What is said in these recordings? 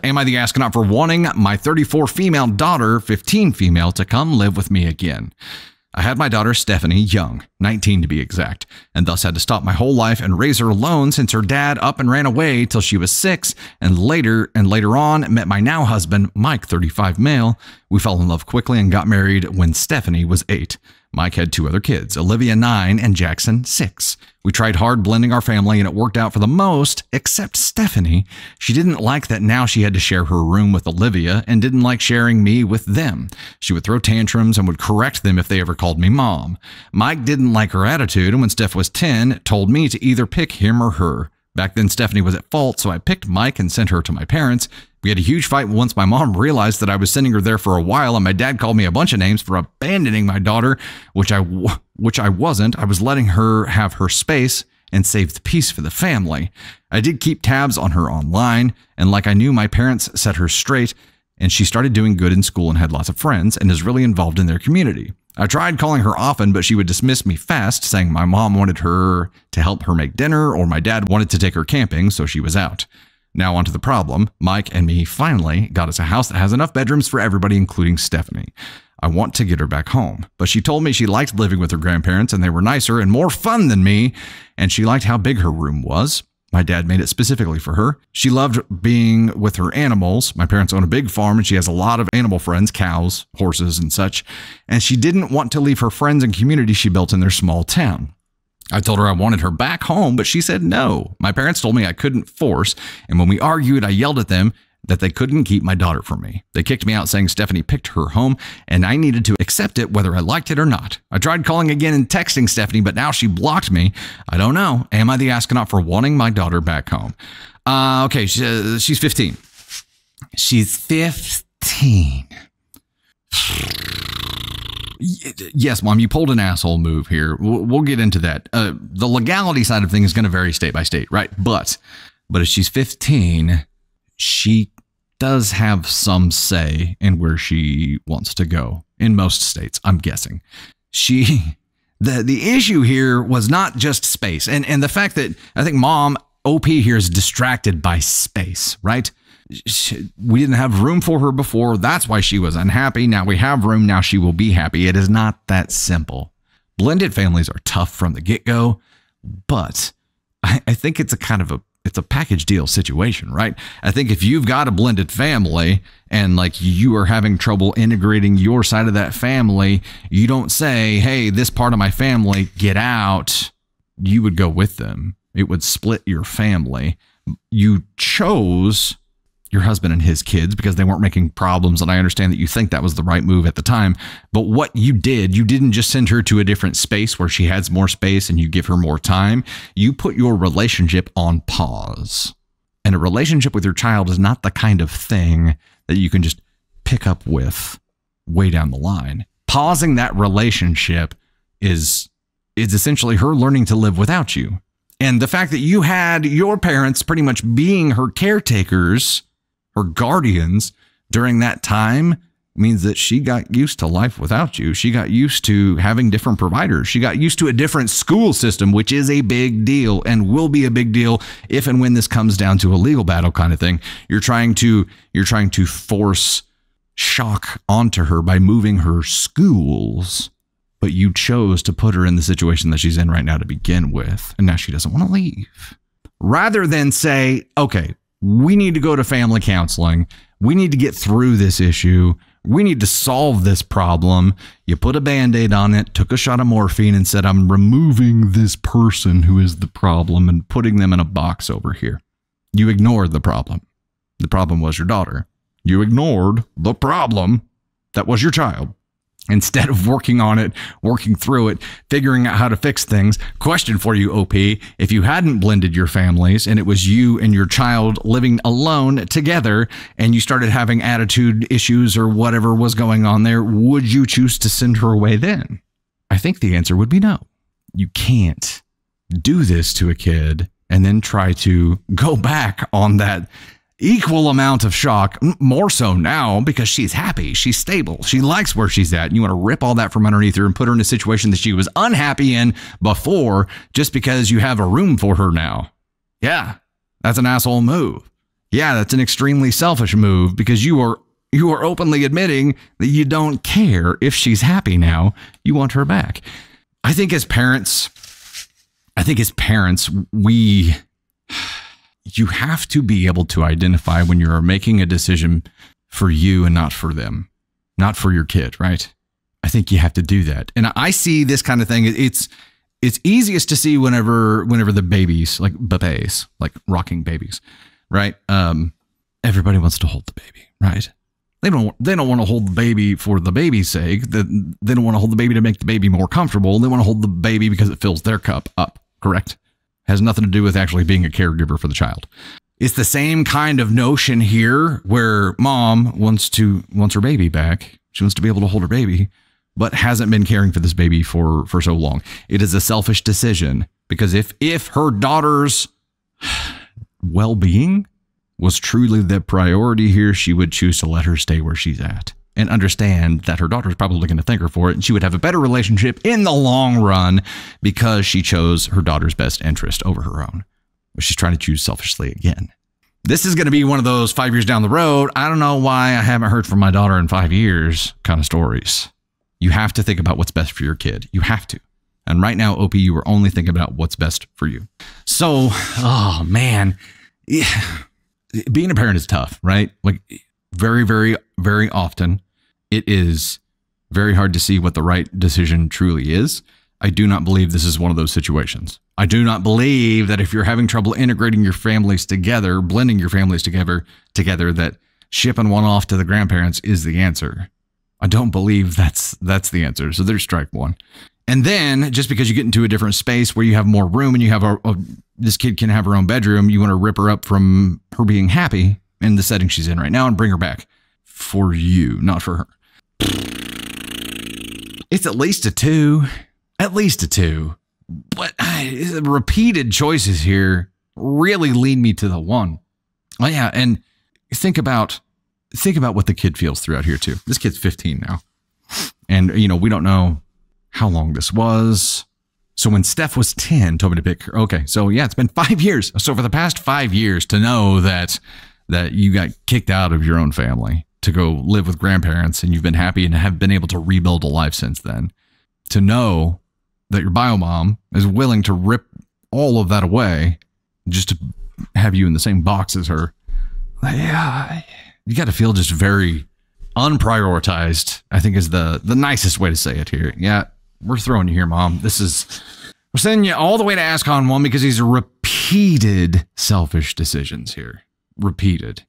Am I the astronaut for wanting my 34 female daughter, 15 female, to come live with me again? I had my daughter Stephanie young, 19 to be exact, and thus had to stop my whole life and raise her alone since her dad up and ran away till she was 6, and later on met my now husband, Mike, 35 male. We fell in love quickly and got married when Stephanie was 8. Mike had 2 other kids, Olivia 9 and Jackson 6. We tried hard blending our family and it worked out for the most, except Stephanie. She didn't like that now she had to share her room with Olivia and didn't like sharing me with them. She would throw tantrums and would correct them if they ever called me mom. Mike didn't like her attitude and when Steph was 10, told me to either pick him or her. Back then Stephanie was at fault, so I picked Mike and sent her to my parents. We had a huge fight once my mom realized that I was sending her there for a while, and my dad called me a bunch of names for abandoning my daughter, which I wasn't. I was letting her have her space and save the peace for the family. I did keep tabs on her online, and like I knew my parents set her straight, and she started doing good in school and had lots of friends and is really involved in their community. I tried calling her often, but she would dismiss me fast, saying my mom wanted her to help her make dinner or my dad wanted to take her camping, so she was out. Now onto the problem. Mike and me finally got us a house that has enough bedrooms for everybody, including Stephanie. I want to get her back home, but she told me she liked living with her grandparents and they were nicer and more fun than me, and she liked how big her room was. My dad made it specifically for her. She loved being with her animals. My parents own a big farm and she has a lot of animal friends, cows, horses, and such. And she didn't want to leave her friends and community she built in their small town. I told her I wanted her back home, but she said no. My parents told me I couldn't force, and when we argued, I yelled at them that they couldn't keep my daughter from me. They kicked me out saying Stephanie picked her home, and I needed to accept it whether I liked it or not. I tried calling again and texting Stephanie, but now she blocked me. I don't know. Am I the astronaut for wanting my daughter back home? Okay, she's 15. She's 15. Yes, Mom, you pulled an asshole move here. We'll get into that. The legality side of things is going to vary state by state, right? But if she's 15, she does have some say in where she wants to go in most states, I'm guessing. The issue here was not just space. And the fact that I think Mom, OP here, is distracted by space, right? We didn't have room for her before. That's why she was unhappy. Now we have room. Now she will be happy. It is not that simple. Blended families are tough from the get-go, but I think it's a package deal situation, right? I think if you've got a blended family and like you are having trouble integrating your side of that family, you don't say, hey, this part of my family, get out. You would go with them. It would split your family. You chose your husband and his kids because they weren't making problems, and I understand that you think that was the right move at the time, but what you didn't just send her to a different space where she has more space and you give her more time. You put your relationship on pause, and a relationship with your child is not the kind of thing that you can just pick up with way down the line. Pausing that relationship is essentially her learning to live without you, and the fact that you had your parents pretty much being her caretakers or guardians during that time means that she got used to life without you. She got used to having different providers. She got used to a different school system, which is a big deal and will be a big deal if and when this comes down to a legal battle kind of thing. You're trying to force shock onto her by moving her schools, but you chose to put her in the situation that she's in right now to begin with, and now she doesn't want to leave. Rather than say, okay, we need to go to family counseling. We need to get through this issue. We need to solve this problem. You put a Band-Aid on it, took a shot of morphine and said, I'm removing this person who is the problem and putting them in a box over here. You ignored the problem. The problem was your daughter. You ignored the problem that was your child. Instead of working on it, working through it, figuring out how to fix things. Question for you, OP. If you hadn't blended your families and it was you and your child living alone together and you started having attitude issues or whatever was going on there, would you choose to send her away then? I think the answer would be no. You can't do this to a kid and then try to go back on that equal amount of shock, more so now because she's happy, she's stable, she likes where she's at, and you want to rip all that from underneath her and put her in a situation that she was unhappy in before just because you have a room for her now. Yeah, that's an asshole move. Yeah, that's an extremely selfish move because you are openly admitting that you don't care if she's happy now. You want her back. I think as parents, you have to be able to identify when you're making a decision for you and not for them, not for your kid, right? I think you have to do that. And I see this kind of thing. It's easiest to see whenever the babies, like bebés, like rocking babies, right? Everybody wants to hold the baby, right? They don't want to hold the baby for the baby's sake. They don't want to hold the baby to make the baby more comfortable. They want to hold the baby because it fills their cup up, correct? Has nothing to do with actually being a caregiver for the child. It's the same kind of notion here where mom wants her baby back. She wants to be able to hold her baby, but hasn't been caring for this baby for so long. It is a selfish decision because if her daughter's well-being was truly the priority here, she would choose to let her stay where she's at and understand that her daughter's probably going to thank her for it, and she would have a better relationship in the long run because she chose her daughter's best interest over her own. But she's trying to choose selfishly again. This is going to be one of those 5 years down the road, I don't know why I haven't heard from my daughter in 5 years kind of stories. You have to think about what's best for your kid. You have to. And right now, OP, you are only thinking about what's best for you. So, oh man, yeah. Being a parent is tough, right? Like very, very, very often it is very hard to see what the right decision truly is. I do not believe this is one of those situations. I do not believe that if you're having trouble integrating your families together, blending your families together, that shipping one off to the grandparents is the answer. I don't believe that's the answer. So there's strike one. And then just because you get into a different space where you have more room and you have this kid can have her own bedroom, you want to rip her up from her being happy in the setting she's in right now and bring her back for you, not for her. It's at least a 2. At least a 2. But repeated choices here really lead me to the 1. Oh yeah, and think about what the kid feels throughout here too. This kid's 15 now. And we don't know how long this was. So when Steph was 10, told me to pick her. Okay, so yeah, it's been 5 years. So for the past 5 years to know that you got kicked out of your own family to go live with grandparents and you've been happy and have been able to rebuild a life since then. To know that your bio mom is willing to rip all of that away just to have you in the same box as her. Yeah, you got to feel just very unprioritized, I think is the nicest way to say it here. Yeah, we're throwing you here, Mom. We're sending you all the way to ASCON 1 because these are repeated selfish decisions here. Repeated.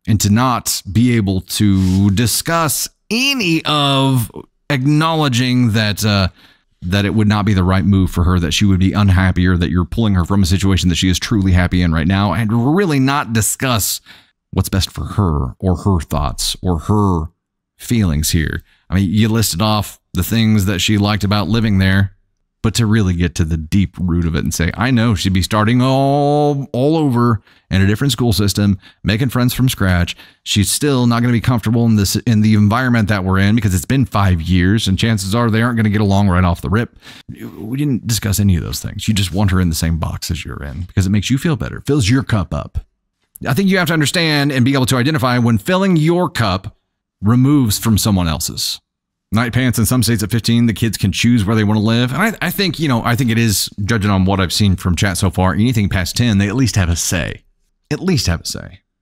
And to not be able to discuss any of acknowledging that it would not be the right move for her, that she would be unhappy, or that you're pulling her from a situation that she is truly happy in right now, and really not discuss what's best for her or her thoughts or her feelings here. I mean, you listed off the things that she liked about living there, but to really get to the deep root of it and say, I know she'd be starting all over in a different school system, making friends from scratch. She's still not going to be comfortable in the environment that we're in because it's been 5 years and chances are they aren't going to get along right off the rip. We didn't discuss any of those things. You just want her in the same box as you're in because it makes you feel better. It fills your cup up. I think you have to understand and be able to identify when filling your cup removes from someone else's. Night pants in some states at 15, the kids can choose where they want to live. And I think it is, judging on what I've seen from chat so far, anything past 10, they at least have a say. At least have a say.